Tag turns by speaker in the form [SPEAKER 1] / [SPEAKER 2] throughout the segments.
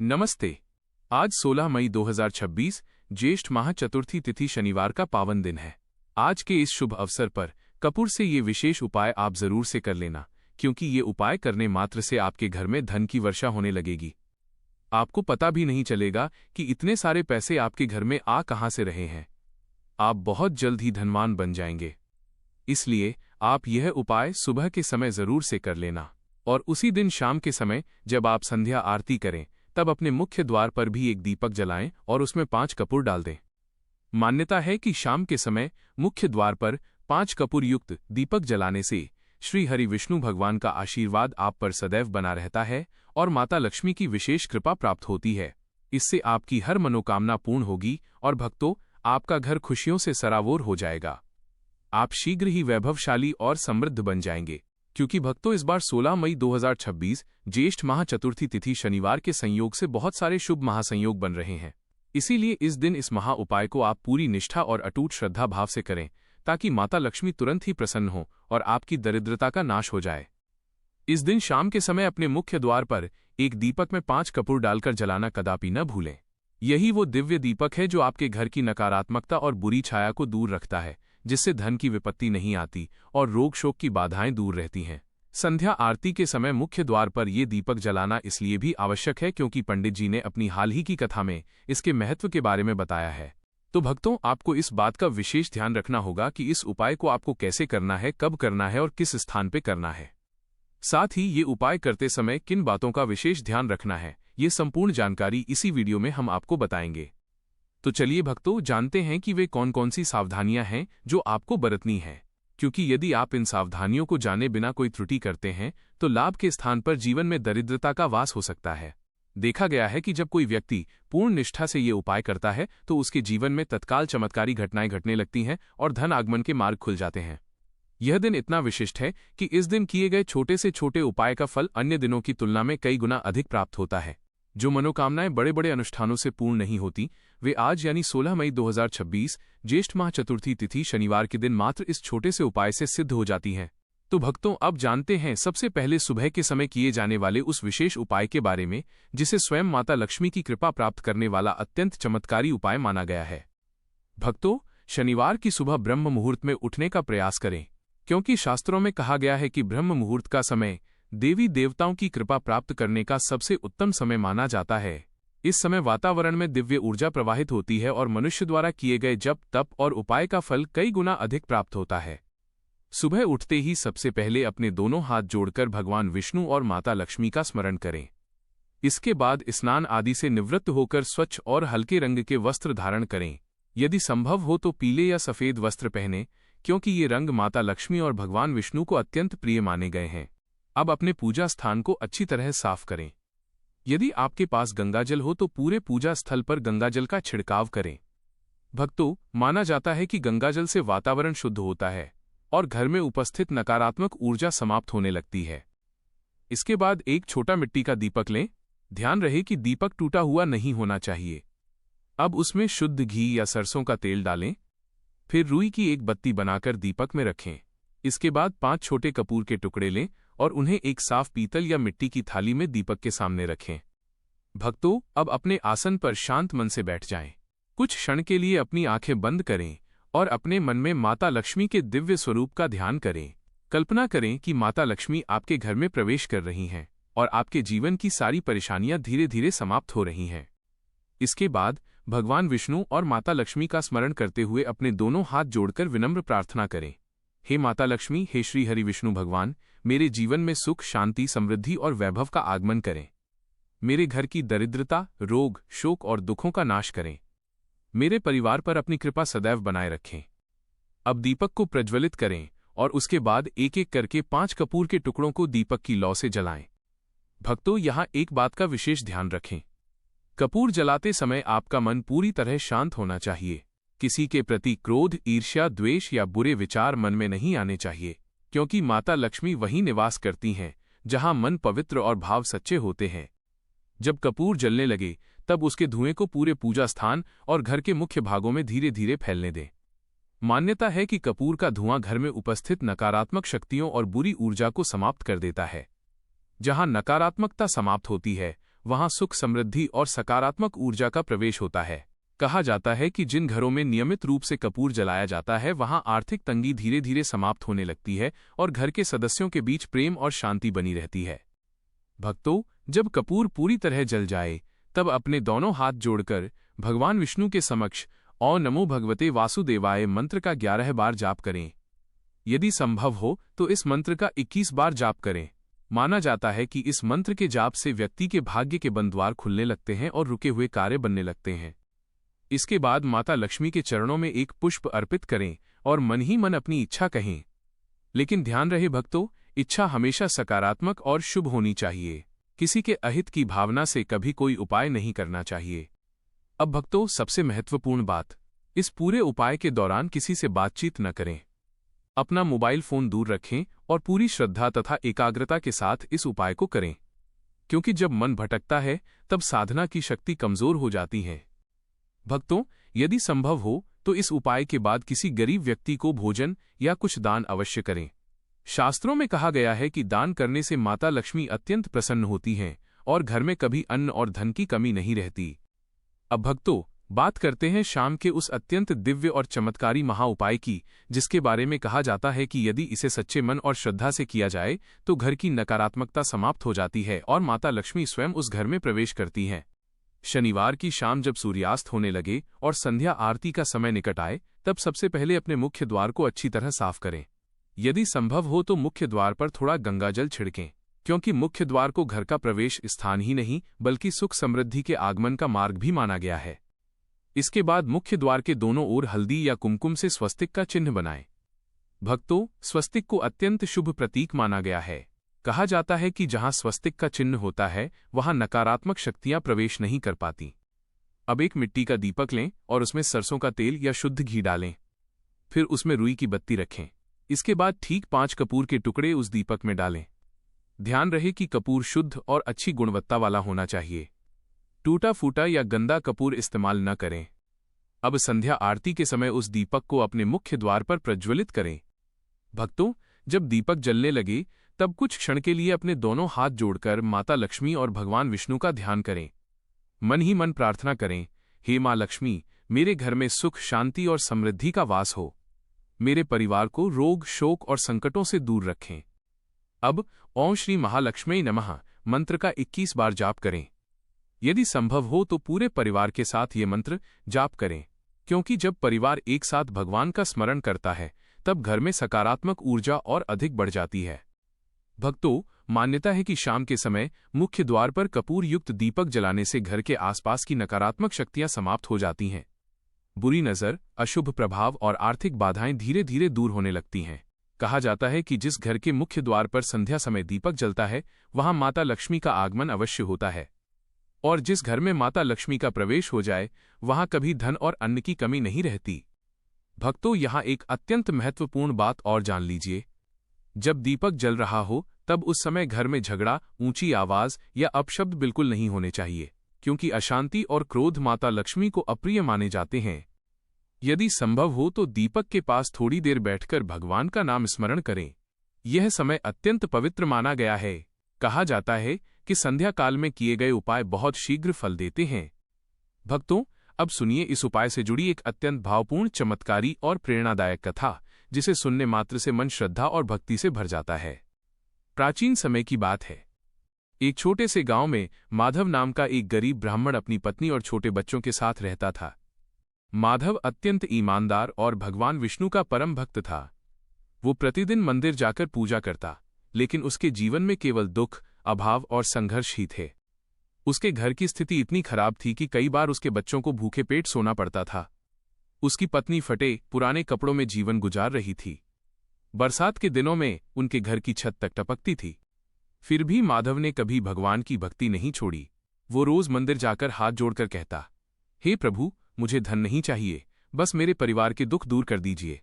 [SPEAKER 1] नमस्ते। आज 16 मई 2026 ज्येष्ठ माह चतुर्थी तिथि शनिवार का पावन दिन है। आज के इस शुभ अवसर पर कपूर से ये विशेष उपाय आप जरूर से कर लेना, क्योंकि ये उपाय करने मात्र से आपके घर में धन की वर्षा होने लगेगी। आपको पता भी नहीं चलेगा कि इतने सारे पैसे आपके घर में आ कहां से रहे हैं। आप बहुत जल्द ही धनवान बन जाएंगे। इसलिए आप यह उपाय सुबह के समय जरूर से कर लेना, और उसी दिन शाम के समय जब आप संध्या आरती करें तब अपने मुख्य द्वार पर भी एक दीपक जलाएं और उसमें 5 कपूर डाल दें। मान्यता है कि शाम के समय मुख्य द्वार पर 5 कपूर युक्त दीपक जलाने से श्री हरि विष्णु भगवान का आशीर्वाद आप पर सदैव बना रहता है और माता लक्ष्मी की विशेष कृपा प्राप्त होती है। इससे आपकी हर मनोकामना पूर्ण होगी और भक्तों, आपका घर खुशियों से सराबोर हो जाएगा। आप शीघ्र ही वैभवशाली और समृद्ध बन जाएंगे, क्योंकि भक्तों इस बार 16 मई 2026 ज्येष्ठ माह चतुर्थी तिथि शनिवार के संयोग से बहुत सारे शुभ महासंयोग बन रहे हैं। इसीलिए इस दिन इस महा उपाय को आप पूरी निष्ठा और अटूट श्रद्धा भाव से करें, ताकि माता लक्ष्मी तुरंत ही प्रसन्न हो और आपकी दरिद्रता का नाश हो जाए। इस दिन शाम के समय अपने मुख्य द्वार पर एक दीपक में 5 कपूर डालकर जलाना कदापि न भूलें। यही वो दिव्य दीपक है जो आपके घर की नकारात्मकता और बुरी छाया को दूर रखता है, जिससे धन की विपत्ति नहीं आती और रोग शोक की बाधाएं दूर रहती हैं। संध्या आरती के समय मुख्य द्वार पर ये दीपक जलाना इसलिए भी आवश्यक है क्योंकि पंडित जी ने अपनी हाल ही की कथा में इसके महत्व के बारे में बताया है। तो भक्तों, आपको इस बात का विशेष ध्यान रखना होगा कि इस उपाय को आपको कैसे करना है, कब करना है और किस स्थान पर करना है। साथ ही ये उपाय करते समय किन बातों का विशेष ध्यान रखना है, ये संपूर्ण जानकारी इसी वीडियो में हम आपको बताएंगे। तो चलिए भक्तों, जानते हैं कि वे कौन कौन सी सावधानियां हैं जो आपको बरतनी है, क्योंकि यदि आप इन सावधानियों को जाने बिना कोई त्रुटि करते हैं तो लाभ के स्थान पर जीवन में दरिद्रता का वास हो सकता है। देखा गया है कि जब कोई व्यक्ति पूर्ण निष्ठा से ये उपाय करता है तो उसके जीवन में तत्काल चमत्कारी घटनाएं घटने लगती हैं और धन आगमन के मार्ग खुल जाते हैं। यह दिन इतना विशिष्ट है कि इस दिन किए गए छोटे से छोटे उपाय का फल अन्य दिनों की तुलना में कई गुना अधिक प्राप्त होता है। जो मनोकामनाएं बड़े बड़े अनुष्ठानों से पूर्ण नहीं होती, वे आज यानी 16 मई 2026 ज्येष्ठ माह चतुर्थी तिथि शनिवार के दिन मात्र इस छोटे से उपाय से सिद्ध हो जाती हैं। तो भक्तों, अब जानते हैं सबसे पहले सुबह के समय किए जाने वाले उस विशेष उपाय के बारे में, जिसे स्वयं माता लक्ष्मी की कृपा प्राप्त करने वाला अत्यंत चमत्कारी उपाय माना गया है। भक्तों, शनिवार की सुबह ब्रह्म मुहूर्त में उठने का प्रयास करें, क्योंकि शास्त्रों में कहा गया है कि ब्रह्म मुहूर्त का समय देवी देवताओं की कृपा प्राप्त करने का सबसे उत्तम समय माना जाता है। इस समय वातावरण में दिव्य ऊर्जा प्रवाहित होती है और मनुष्य द्वारा किए गए जप, तप और उपाय का फल कई गुना अधिक प्राप्त होता है। सुबह उठते ही सबसे पहले अपने दोनों हाथ जोड़कर भगवान विष्णु और माता लक्ष्मी का स्मरण करें। इसके बाद स्नान आदि से निवृत्त होकर स्वच्छ और हल्के रंग के वस्त्र धारण करें। यदि संभव हो तो पीले या सफेद वस्त्र पहनें, क्योंकि ये रंग माता लक्ष्मी और भगवान विष्णु को अत्यंत प्रिय माने गए हैं। अब अपने पूजा स्थान को अच्छी तरह साफ करें। यदि आपके पास गंगाजल हो तो पूरे पूजा स्थल पर गंगाजल का छिड़काव करें। भक्तों, माना जाता है कि गंगाजल से वातावरण शुद्ध होता है और घर में उपस्थित नकारात्मक ऊर्जा समाप्त होने लगती है। इसके बाद एक छोटा मिट्टी का दीपक लें। ध्यान रहे कि दीपक टूटा हुआ नहीं होना चाहिए। अब उसमें शुद्ध घी या सरसों का तेल डालें। फिर रुई की एक बत्ती बनाकर दीपक में रखें। इसके बाद 5 छोटे कपूर के टुकड़े लें और उन्हें एक साफ पीतल या मिट्टी की थाली में दीपक के सामने रखें। भक्तों, अब अपने आसन पर शांत मन से बैठ जाएं। कुछ क्षण के लिए अपनी आंखें बंद करें और अपने मन में माता लक्ष्मी के दिव्य स्वरूप का ध्यान करें। कल्पना करें कि माता लक्ष्मी आपके घर में प्रवेश कर रही हैं और आपके जीवन की सारी परेशानियां धीरे धीरे समाप्त हो रही हैं। इसके बाद भगवान विष्णु और माता लक्ष्मी का स्मरण करते हुए अपने दोनों हाथ जोड़कर विनम्र प्रार्थना करें। हे माता लक्ष्मी, हे श्री हरि विष्णु भगवान, मेरे जीवन में सुख, शांति, समृद्धि और वैभव का आगमन करें। मेरे घर की दरिद्रता, रोग, शोक और दुखों का नाश करें। मेरे परिवार पर अपनी कृपा सदैव बनाए रखें। अब दीपक को प्रज्वलित करें और उसके बाद एक एक करके 5 कपूर के टुकड़ों को दीपक की लौ से जलाएं। भक्तों, यहाँ एक बात का विशेष ध्यान रखें। कपूर जलाते समय आपका मन पूरी तरह शांत होना चाहिए। किसी के प्रति क्रोध, ईर्ष्या, द्वेष या बुरे विचार मन में नहीं आने चाहिए, क्योंकि माता लक्ष्मी वहीं निवास करती हैं जहां मन पवित्र और भाव सच्चे होते हैं। जब कपूर जलने लगे तब उसके धुएं को पूरे पूजा स्थान और घर के मुख्य भागों में धीरे धीरे फैलने दें। मान्यता है कि कपूर का धुआं घर में उपस्थित नकारात्मक शक्तियों और बुरी ऊर्जा को समाप्त कर देता है। जहां नकारात्मकता समाप्त होती है, वहां सुख, समृद्धि और सकारात्मक ऊर्जा का प्रवेश होता है। कहा जाता है कि जिन घरों में नियमित रूप से कपूर जलाया जाता है वहां आर्थिक तंगी धीरे धीरे समाप्त होने लगती है और घर के सदस्यों के बीच प्रेम और शांति बनी रहती है। भक्तों, जब कपूर पूरी तरह जल जाए तब अपने दोनों हाथ जोड़कर भगवान विष्णु के समक्ष ओम नमो भगवते वासुदेवाय मंत्र का 11 बार जाप करें। यदि संभव हो तो इस मंत्र का 21 बार जाप करें। माना जाता है कि इस मंत्र के जाप से व्यक्ति के भाग्य के बंद द्वार खुलने लगते हैं और रुके हुए कार्य बनने लगते हैं। इसके बाद माता लक्ष्मी के चरणों में एक पुष्प अर्पित करें और मन ही मन अपनी इच्छा कहें। लेकिन ध्यान रहे भक्तों, इच्छा हमेशा सकारात्मक और शुभ होनी चाहिए। किसी के अहित की भावना से कभी कोई उपाय नहीं करना चाहिए। अब भक्तों, सबसे महत्वपूर्ण बात, इस पूरे उपाय के दौरान किसी से बातचीत न करें। अपना मोबाइल फोन दूर रखें और पूरी श्रद्धा तथा एकाग्रता के साथ इस उपाय को करें, क्योंकि जब मन भटकता है तब साधना की शक्ति कमजोर हो जाती है। भक्तों, यदि संभव हो तो इस उपाय के बाद किसी गरीब व्यक्ति को भोजन या कुछ दान अवश्य करें। शास्त्रों में कहा गया है कि दान करने से माता लक्ष्मी अत्यंत प्रसन्न होती हैं और घर में कभी अन्न और धन की कमी नहीं रहती। अब भक्तों, बात करते हैं शाम के उस अत्यंत दिव्य और चमत्कारी महा उपाय की, जिसके बारे में कहा जाता है कि यदि इसे सच्चे मन और श्रद्धा से किया जाए तो घर की नकारात्मकता समाप्त हो जाती है और माता लक्ष्मी स्वयं उस घर में प्रवेश करती हैं। शनिवार की शाम जब सूर्यास्त होने लगे और संध्या आरती का समय निकट आए तब सबसे पहले अपने मुख्य द्वार को अच्छी तरह साफ करें। यदि संभव हो तो मुख्य द्वार पर थोड़ा गंगाजल छिड़कें, क्योंकि मुख्य द्वार को घर का प्रवेश स्थान ही नहीं बल्कि सुख समृद्धि के आगमन का मार्ग भी माना गया है। इसके बाद मुख्य द्वार के दोनों ओर हल्दी या कुमकुम से स्वस्तिक का चिन्ह बनाएं। भक्तों, स्वस्तिक को अत्यंत शुभ प्रतीक माना गया है। कहा जाता है कि जहां स्वस्तिक का चिन्ह होता है वहां नकारात्मक शक्तियां प्रवेश नहीं कर पाती। अब एक मिट्टी का दीपक लें और उसमें सरसों का तेल या शुद्ध घी डालें। फिर उसमें रुई की बत्ती रखें। इसके बाद ठीक 5 कपूर के टुकड़े उस दीपक में डालें। ध्यान रहे कि कपूर शुद्ध और अच्छी गुणवत्ता वाला होना चाहिए। टूटा फूटा या गंदा कपूर इस्तेमाल न करें। अब संध्या आरती के समय उस दीपक को अपने मुख्य द्वार पर प्रज्वलित करें। भक्तों, जब दीपक जलने लगे तब कुछ क्षण के लिए अपने दोनों हाथ जोड़कर माता लक्ष्मी और भगवान विष्णु का ध्यान करें। मन ही मन प्रार्थना करें, हे माँ लक्ष्मी, मेरे घर में सुख, शांति और समृद्धि का वास हो। मेरे परिवार को रोग, शोक और संकटों से दूर रखें। अब ओम श्री महालक्ष्मी नमः मंत्र का 21 बार जाप करें। यदि संभव हो तो पूरे परिवार के साथ ये मंत्र जाप करें, क्योंकि जब परिवार एक साथ भगवान का स्मरण करता है तब घर में सकारात्मक ऊर्जा और अधिक बढ़ जाती है। भक्तों, मान्यता है कि शाम के समय मुख्य द्वार पर कपूर युक्त दीपक जलाने से घर के आसपास की नकारात्मक शक्तियां समाप्त हो जाती हैं। बुरी नजर, अशुभ प्रभाव और आर्थिक बाधाएं धीरे धीरे दूर होने लगती हैं। कहा जाता है कि जिस घर के मुख्य द्वार पर संध्या समय दीपक जलता है वहां माता लक्ष्मी का आगमन अवश्य होता है, और जिस घर में माता लक्ष्मी का प्रवेश हो जाए वहां कभी धन और अन्न की कमी नहीं रहती। भक्तों, यहां एक अत्यंत महत्वपूर्ण बात और जान लीजिए। जब दीपक जल रहा हो तब उस समय घर में झगड़ा, ऊंची आवाज या अपशब्द बिल्कुल नहीं होने चाहिए, क्योंकि अशांति और क्रोध माता लक्ष्मी को अप्रिय माने जाते हैं। यदि संभव हो तो दीपक के पास थोड़ी देर बैठकर भगवान का नाम स्मरण करें। यह समय अत्यंत पवित्र माना गया है। कहा जाता है कि संध्या काल में किए गए उपाय बहुत शीघ्र फल देते हैं। भक्तों, अब सुनिए इस उपाय से जुड़ी एक अत्यंत भावपूर्ण, चमत्कारी और प्रेरणादायक कथा, जिसे सुनने मात्र से मन श्रद्धा और भक्ति से भर जाता है। प्राचीन समय की बात है। एक छोटे से गांव में माधव नाम का एक गरीब ब्राह्मण अपनी पत्नी और छोटे बच्चों के साथ रहता था। माधव अत्यंत ईमानदार और भगवान विष्णु का परम भक्त था। वो प्रतिदिन मंदिर जाकर पूजा करता, लेकिन उसके जीवन में केवल दुख, अभाव और संघर्ष ही थे। उसके घर की स्थिति इतनी खराब थी कि कई बार उसके बच्चों को भूखे पेट सोना पड़ता था। उसकी पत्नी फटे पुराने कपड़ों में जीवन गुजार रही थी। बरसात के दिनों में उनके घर की छत तक टपकती थी। फिर भी माधव ने कभी भगवान की भक्ति नहीं छोड़ी। वो रोज मंदिर जाकर हाथ जोड़कर कहता, हे प्रभु, मुझे धन नहीं चाहिए, बस मेरे परिवार के दुख दूर कर दीजिए।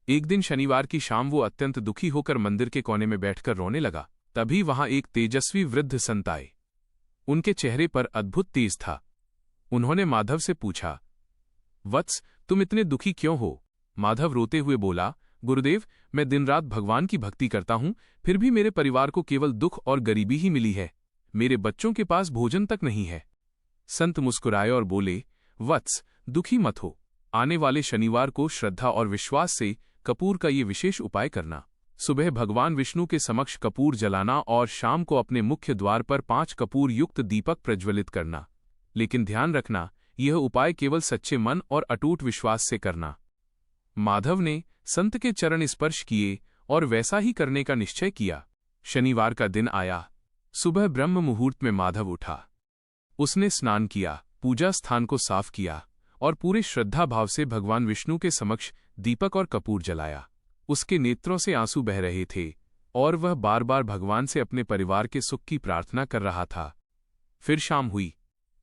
[SPEAKER 1] एक दिन शनिवार की शाम वो अत्यंत दुखी होकर मंदिर के कोने में बैठकर रोने लगा। तभी वहां एक तेजस्वी वृद्ध संत आए। उनके चेहरे पर अद्भुत तेज था। उन्होंने माधव से पूछा, वत्स, तुम इतने दुखी क्यों हो? माधव रोते हुए बोला, गुरुदेव, मैं दिन रात भगवान की भक्ति करता हूं, फिर भी मेरे परिवार को केवल दुख और गरीबी ही मिली है। मेरे बच्चों के पास भोजन तक नहीं है। संत मुस्कुराए और बोले, वत्स, दुखी मत हो। आने वाले शनिवार को श्रद्धा और विश्वास से कपूर का ये विशेष उपाय करना। सुबह भगवान विष्णु के समक्ष कपूर जलाना और शाम को अपने मुख्य द्वार पर 5 कपूर युक्त दीपक प्रज्वलित करना। लेकिन ध्यान रखना, यह उपाय केवल सच्चे मन और अटूट विश्वास से करना। माधव ने संत के चरण स्पर्श किए और वैसा ही करने का निश्चय किया। शनिवार का दिन आया। सुबह ब्रह्म मुहूर्त में माधव उठा। उसने स्नान किया, पूजा स्थान को साफ किया और पूरे श्रद्धा भाव से भगवान विष्णु के समक्ष दीपक और कपूर जलाया। उसके नेत्रों से आंसू बह रहे थे और वह बार बार भगवान से अपने परिवार के सुख की प्रार्थना कर रहा था। फिर शाम हुई।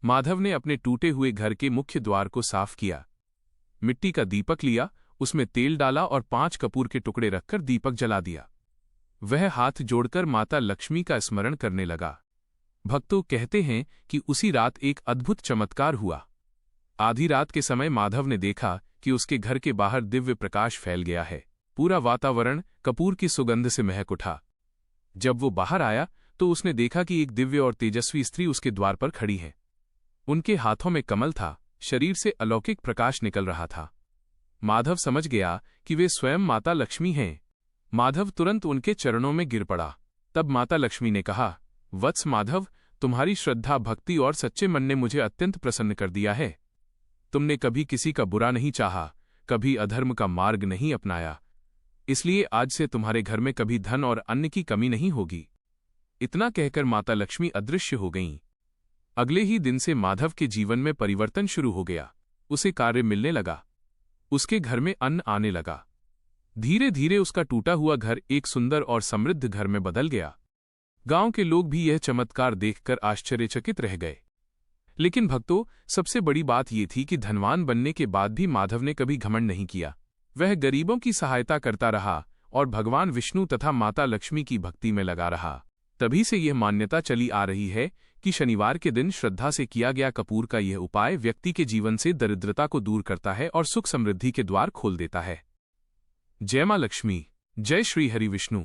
[SPEAKER 1] माधव ने अपने टूटे हुए घर के मुख्य द्वार को साफ किया। मिट्टी का दीपक लिया, उसमें तेल डाला और 5 कपूर के टुकड़े रखकर दीपक जला दिया। वह हाथ जोड़कर माता लक्ष्मी का स्मरण करने लगा। भक्तों कहते हैं कि उसी रात एक अद्भुत चमत्कार हुआ। आधी रात के समय माधव ने देखा कि उसके घर के बाहर दिव्य प्रकाश फैल गया है। पूरा वातावरण कपूर की सुगंध से महक उठा। जब वो बाहर आया तो उसने देखा कि एक दिव्य और तेजस्वी स्त्री उसके द्वार पर खड़ी है। उनके हाथों में कमल था, शरीर से अलौकिक प्रकाश निकल रहा था। माधव समझ गया कि वे स्वयं माता लक्ष्मी हैं। माधव तुरंत उनके चरणों में गिर पड़ा। तब माता लक्ष्मी ने कहा, वत्स माधव, तुम्हारी श्रद्धा, भक्ति और सच्चे मन ने मुझे अत्यंत प्रसन्न कर दिया है। तुमने कभी किसी का बुरा नहीं चाहा, कभी अधर्म का मार्ग नहीं अपनाया, इसलिए आज से तुम्हारे घर में कभी धन और अन्न की कमी नहीं होगी। इतना कहकर माता लक्ष्मी अदृश्य हो गईं। अगले ही दिन से माधव के जीवन में परिवर्तन शुरू हो गया। उसे कार्य मिलने लगा, उसके घर में अन्न आने लगा। धीरे धीरे उसका टूटा हुआ घर एक सुंदर और समृद्ध घर में बदल गया। गांव के लोग भी यह चमत्कार देखकर आश्चर्यचकित रह गए। लेकिन भक्तों, सबसे बड़ी बात यह थी कि धनवान बनने के बाद भी माधव ने कभी घमंड नहीं किया। वह गरीबों की सहायता करता रहा और भगवान विष्णु तथा माता लक्ष्मी की भक्ति में लगा रहा। तभी से यह मान्यता चली आ रही है कि शनिवार के दिन श्रद्धा से किया गया कपूर का यह उपाय व्यक्ति के जीवन से दरिद्रता को दूर करता है और सुख समृद्धि के द्वार खोल देता है। जय मां लक्ष्मी, जय श्री हरि विष्णु।